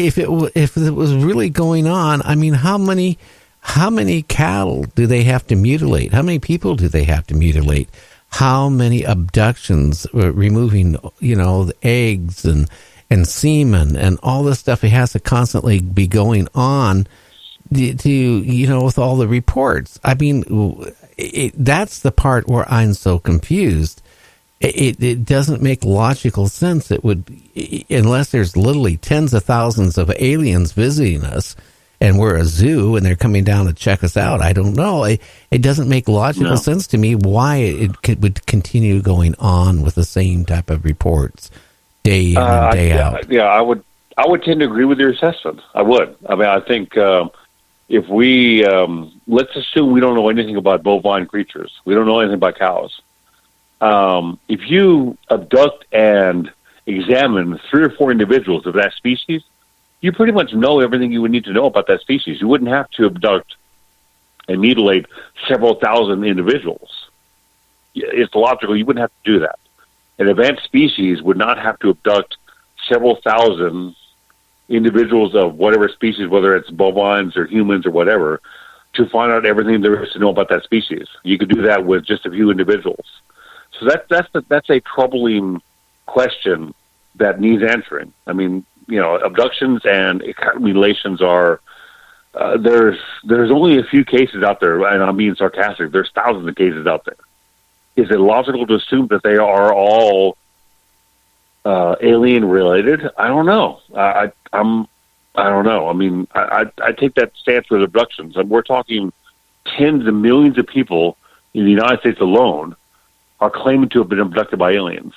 if it was really going on, I mean, how many cattle do they have to mutilate? How many people do they have to mutilate? How many abductions, removing, the eggs and semen and all this stuff? It has to constantly be going on with all the reports. I mean, that's the part where I'm so confused. It doesn't make logical sense. It would, unless there's literally tens of thousands of aliens visiting us, and we're a zoo and they're coming down to check us out. I don't know. It doesn't make logical sense to me why it would continue going on with the same type of reports day in and day out. Yeah, I would tend to agree with your assessment. I would. I mean, I think if we let's assume we don't know anything about bovine creatures, we don't know anything about cows. If you abduct and examine 3 or 4 individuals of that species, you pretty much know everything you would need to know about that species. You wouldn't have to abduct and mutilate several thousand individuals. It's logical. You wouldn't have to do that. An advanced species would not have to abduct several thousand individuals of whatever species, whether it's bovines or humans or whatever, to find out everything there is to know about that species. You could do that with just a few individuals. So that's a troubling question that needs answering. I mean, abductions and mutilations are there's only a few cases out there, and I'm being sarcastic. There's thousands of cases out there. Is it logical to assume that they are all alien related? I don't know. I don't know. I mean, I take that stance with abductions. We're talking tens of millions of people in the United States alone are claiming to have been abducted by aliens.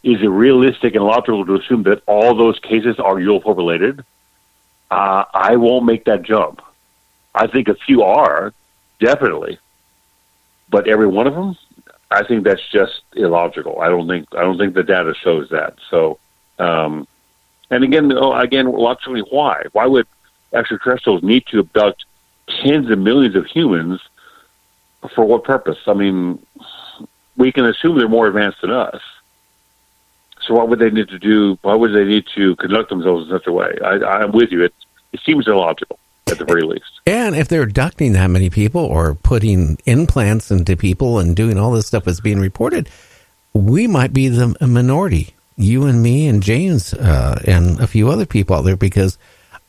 Is it realistic and logical to assume that all those cases are UFO related? I won't make that jump. I think a few are, definitely, but every one of them, I think that's just illogical. I don't think the data shows that. So, and again, logically, why? Why would extraterrestrials need to abduct tens of millions of humans? For what purpose? I mean, we can assume they're more advanced than us. So what would they need to do? Why would they need to conduct themselves in such a way? I'm with you. It seems illogical, at the very least. And if they're abducting that many people or putting implants into people and doing all this stuff that's being reported, we might be the minority. You and me and James and a few other people out there, because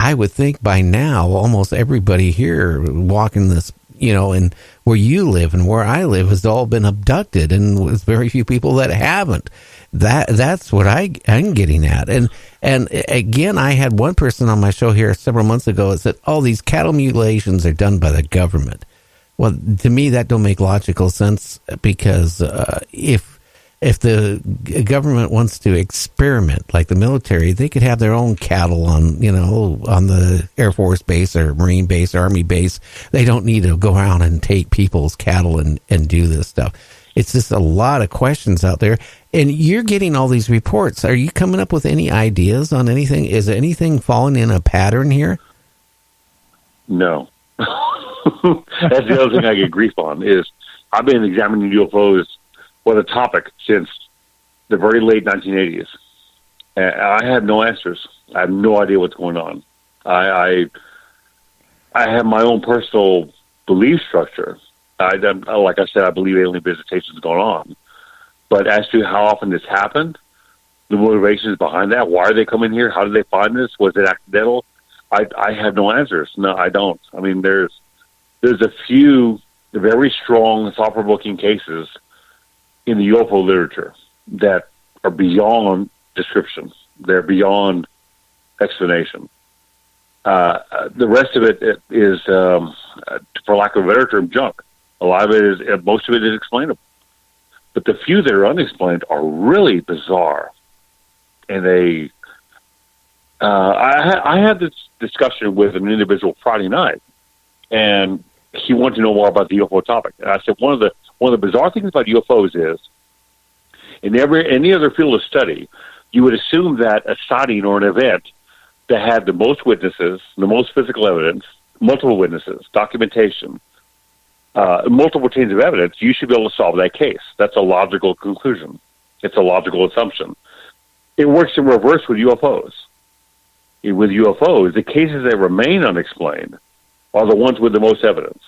I would think by now almost everybody here walking this, and where you live and where I live has all been abducted, and there's very few people that haven't. That's what I'm getting at. And again, I had one person on my show here several months ago that said, these cattle mutilations are done by the government. Well, to me, that don't make logical sense, because if the government wants to experiment, like the military, they could have their own cattle on the Air Force base or Marine base or Army base. They don't need to go around and take people's cattle and do this stuff. It's just a lot of questions out there. And you're getting all these reports. Are you coming up with any ideas on anything? Is anything falling in a pattern here? No. That's the other thing I get grief on is I've been examining UFOs with a topic since the very late 1980s. And I have no answers. I have no idea what's going on. I have my own personal belief structure. Like I said, I believe alien visitation is going on. But as to how often this happened, the motivations behind that, why are they coming here? How did they find this? Was it accidental? I have no answers. No, I don't. I mean, there's a few very strong, thought-provoking cases in the UFO literature that are beyond description. They're beyond explanation. The rest of it is, for lack of a better term, junk. A lot of it is, most of it is explainable. But the few that are unexplained are really bizarre. And I had this discussion with an individual Friday night, and he wanted to know more about the UFO topic. And I said, one of the bizarre things about UFOs is, in any other field of study, you would assume that a sighting or an event that had the most witnesses, the most physical evidence, multiple witnesses, documentation, multiple chains of evidence, you should be able to solve that case. That's a logical conclusion. It's a logical assumption. It works in reverse with UFOs. with UFOs, the cases that remain unexplained are the ones with the most evidence.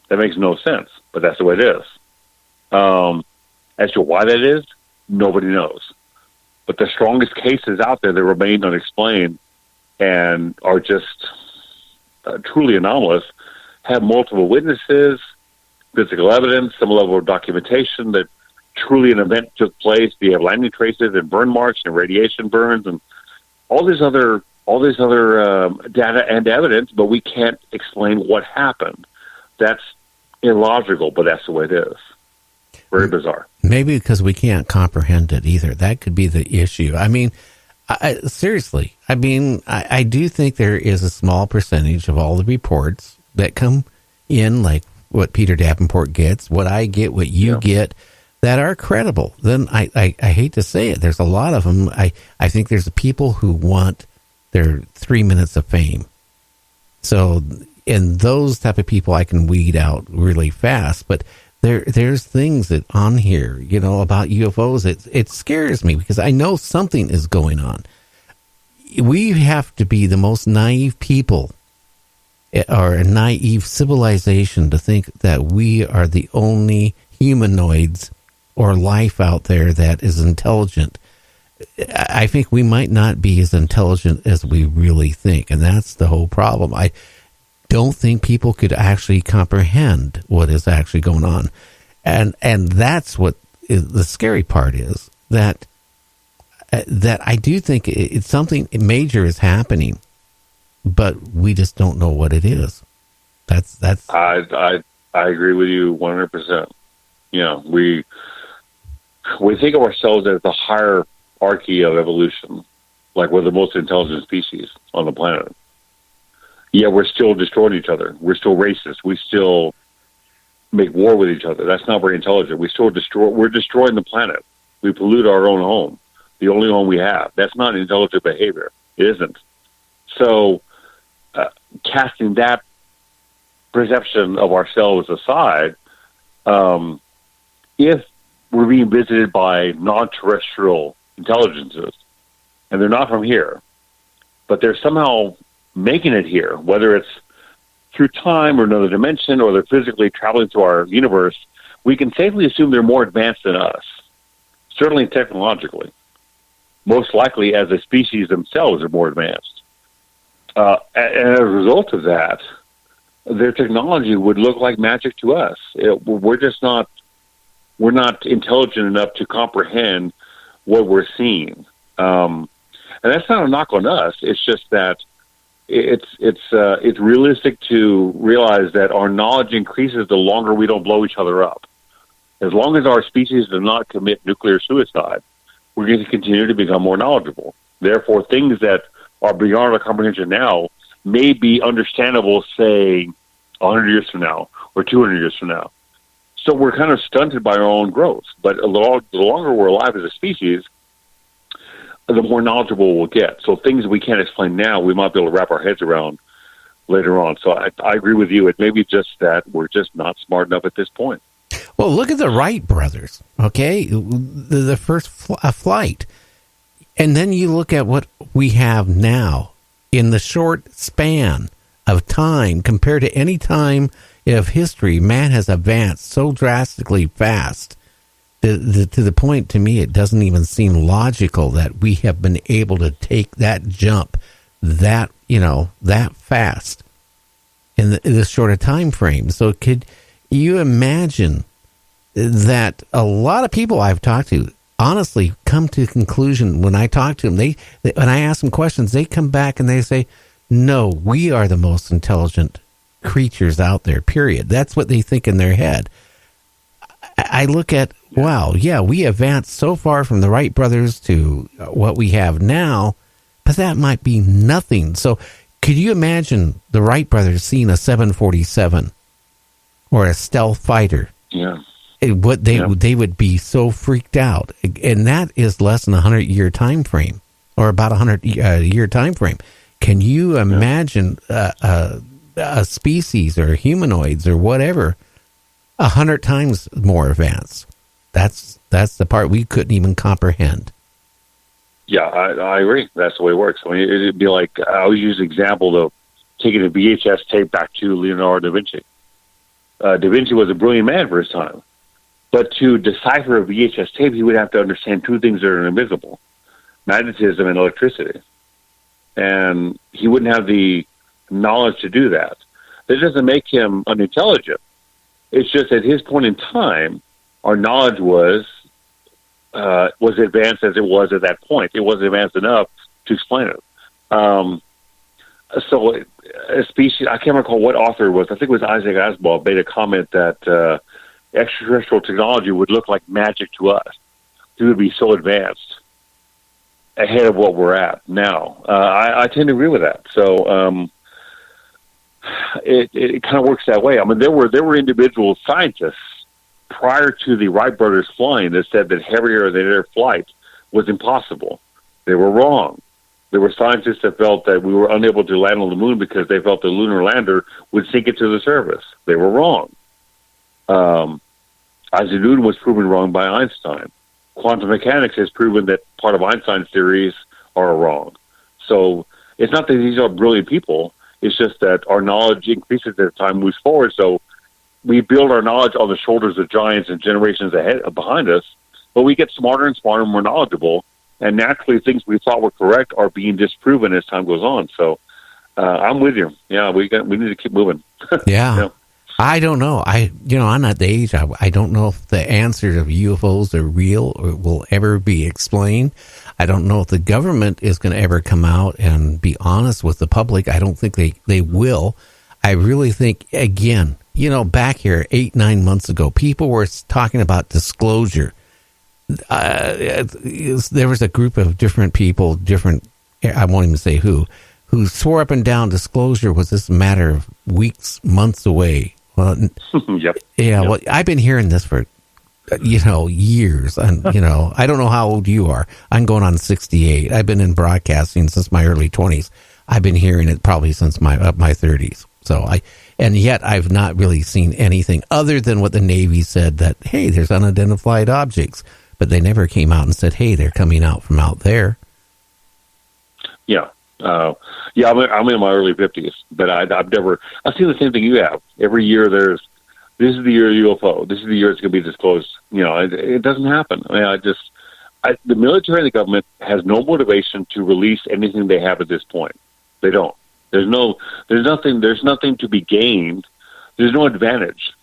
That makes no sense, but that's the way it is. As to why that is, nobody knows. But the strongest cases out there that remain unexplained and are just truly anomalous have multiple witnesses, physical evidence, some level of documentation that truly an event took place. You have landing traces and burn marks and radiation burns and all this other data and evidence, but we can't explain what happened. That's illogical, but that's the way it is. Very bizarre. Maybe because we can't comprehend it either. That could be the issue. I mean, seriously, I do think there is a small percentage of all the reports that come in, like what Peter Davenport gets, what I get, what you get, that are credible. Then I hate to say it, there's a lot of them. I think there's people who want their 3 minutes of fame. So, and those type of people I can weed out really fast. But there's things that on here, about UFOs. It scares me because I know something is going on. We have to be the most naive people or a naive civilization to think that we are the only humanoids or life out there that is intelligent. I think we might not be as intelligent as we really think, and that's the whole problem. I don't think people could actually comprehend what is actually going on, and that's what the scary part is, that I do think it's something major is happening, but we just don't know what it is. That's. I agree with you 100%. We think of ourselves as the hierarchy of evolution, like we're the most intelligent species on the planet. Yeah, we're still destroying each other. We're still racist. We still make war with each other. That's not very intelligent. We're destroying the planet. We pollute our own home, the only home we have. That's not intelligent behavior. It isn't. So, casting that perception of ourselves aside, if we're being visited by non-terrestrial intelligences, and they're not from here, but they're somehow making it here, whether it's through time or another dimension, or they're physically traveling through our universe, we can safely assume they're more advanced than us, certainly technologically. Most likely, as a species themselves, are more advanced. And as a result of that, their technology would look like magic to us. We're not intelligent enough to comprehend what we're seeing. And that's not a knock on us. It's just that it's realistic to realize that our knowledge increases the longer we don't blow each other up. As long as our species does not commit nuclear suicide, we're going to continue to become more knowledgeable. Therefore, things that are beyond our comprehension now may be understandable, say, 100 years from now or 200 years from now. So we're kind of stunted by our own growth. But the longer we're alive as a species, the more knowledgeable we'll get. So things we can't explain now, we might be able to wrap our heads around later on. So I agree with you. It may be just that we're just not smart enough at this point. Well, look at the Wright brothers, okay? The first flight. And then you look at what we have now in the short span of time compared to any time of history. Man has advanced so drastically fast to the point, to me, it doesn't even seem logical that we have been able to take that jump that fast in this short a time frame. So could you imagine that a lot of people I've talked to honestly come to the conclusion when I talk to them, they when I ask them questions, they come back and they say, no, we are the most intelligent creatures out there, period. That's what they think in their head. I look at, wow, yeah, we advanced so far from the Wright brothers to what we have now, but that might be nothing. So could you imagine the Wright brothers seeing a 747 or a stealth fighter? Yeah. They would be so freaked out. And that is less than a 100-year time frame, or about a 100-year time frame. Can you imagine a species or humanoids or whatever 100 times more advanced? That's the part we couldn't even comprehend. Yeah, I agree. That's the way it works. I mean, it'd be like, I always use the example of taking a VHS tape back to Leonardo da Vinci. Da Vinci was a brilliant man for his time. But to decipher a VHS tape, he would have to understand two things that are invisible: magnetism and electricity. And he wouldn't have the knowledge to do that. That doesn't make him unintelligent. It's just at his point in time, our knowledge was advanced as it was at that point. It wasn't advanced enough to explain it. So a species, I can't recall what author it was. I think it was Isaac Asimov made a comment that extraterrestrial technology would look like magic to us. It would be so advanced ahead of what we're at now. I tend to agree with that. So it kind of works that way. I mean, there were individual scientists prior to the Wright brothers flying that said that heavier than air flight was impossible. They were wrong. There were scientists that felt that we were unable to land on the moon because they felt the lunar lander would sink it to the surface. They were wrong. Isaac Newton was proven wrong by Einstein. Quantum mechanics has proven that part of Einstein's theories are wrong. So it's not that these are brilliant people. It's just that our knowledge increases as time moves forward. So we build our knowledge on the shoulders of giants and generations behind us, but we get smarter and smarter and more knowledgeable. And naturally, things we thought were correct are being disproven as time goes on. So I'm with you. Yeah, we need to keep moving. Yeah. Yeah. I don't know. I'm not the age. I don't know if the answer of UFOs are real or will ever be explained. I don't know if the government is going to ever come out and be honest with the public. I don't think they will. I really think, again, back here 8-9 months ago, people were talking about disclosure. There was a group of different people, I won't even say who swore up and down disclosure was this matter of weeks, months away. Well, yep. Yeah. Well, I've been hearing this for, years. And, I don't know how old you are. I'm going on 68. I've been in broadcasting since my early 20s. I've been hearing it probably since my 30s. And yet I've not really seen anything other than what the Navy said that, hey, there's unidentified objects, but they never came out and said, hey, they're coming out from out there. Yeah. I'm in my early 50s, but I've seen the same thing you have. Every year this is the year of UFO. This is the year it's going to be disclosed. It doesn't happen. I mean, the military and the government has no motivation to release anything they have at this point. They don't. There's nothing to be gained. There's no advantage.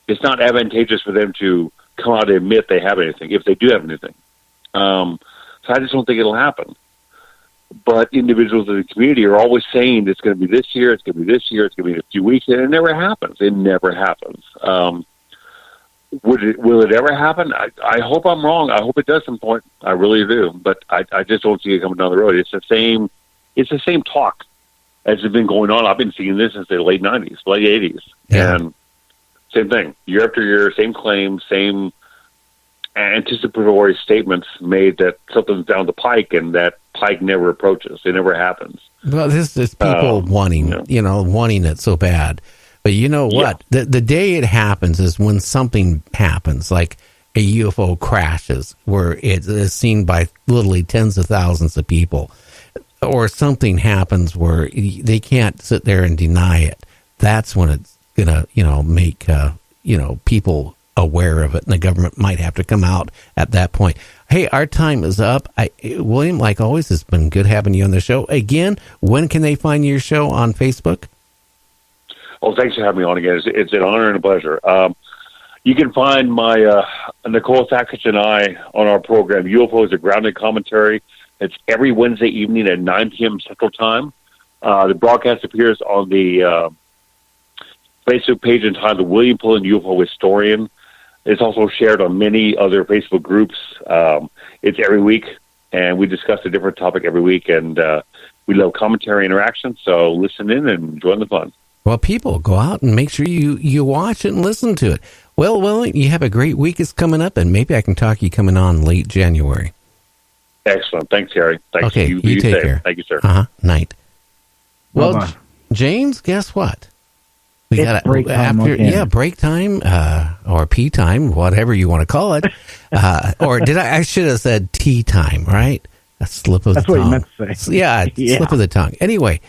It's not advantageous for them to come out and admit they have anything, if they do have anything. So I just don't think it'll happen. But individuals in the community are always saying it's going to be this year, it's going to be this year, it's going to be in a few weeks, and it never happens. It never happens. Will it ever happen? I hope I'm wrong. I hope it does some point. I really do. But I just don't see it coming down the road. It's the same talk as has been going on. I've been seeing this since the late 90s, late 80s. Yeah. And same thing. Year after year, same claim, same anticipatory statements made that something's down the pike, and that pike never approaches. It never happens. Well, this is people wanting it so bad. But you know what? Yeah. The day it happens is when something happens, like a UFO crashes, where it is seen by literally tens of thousands of people, or something happens where they can't sit there and deny it. That's when it's gonna, make people aware of it, and the government might have to come out at that point. Hey, our time is up. William, like always, it's been good having you on the show. Again, when can they find your show on Facebook? Oh, thanks for having me on again. It's an honor and a pleasure. You can find my Nicole Thackett and I on our program, UFO'S, a Grounded Commentary. It's every Wednesday evening at 9 p.m. Central Time. The broadcast appears on the Facebook page entitled William Pullin UFO Historian. It's also shared on many other Facebook groups. It's every week, and we discuss a different topic every week, and we love commentary interaction, so listen in and join the fun. Well, people, go out and make sure you watch it and listen to it. Well, you have a great week. It's coming up, and maybe I can talk to you coming on late January. Excellent. Thanks, Harry. Thanks. Okay, you take care. Thank you, sir. Night. Well, Bye-bye. James, guess what? We got break time again. break time, or pee time, whatever you want to call it. Or I should have said tea time, right? A slip of That's the tongue. what you meant to say. Yeah, Yeah. slip of the tongue. Anyway,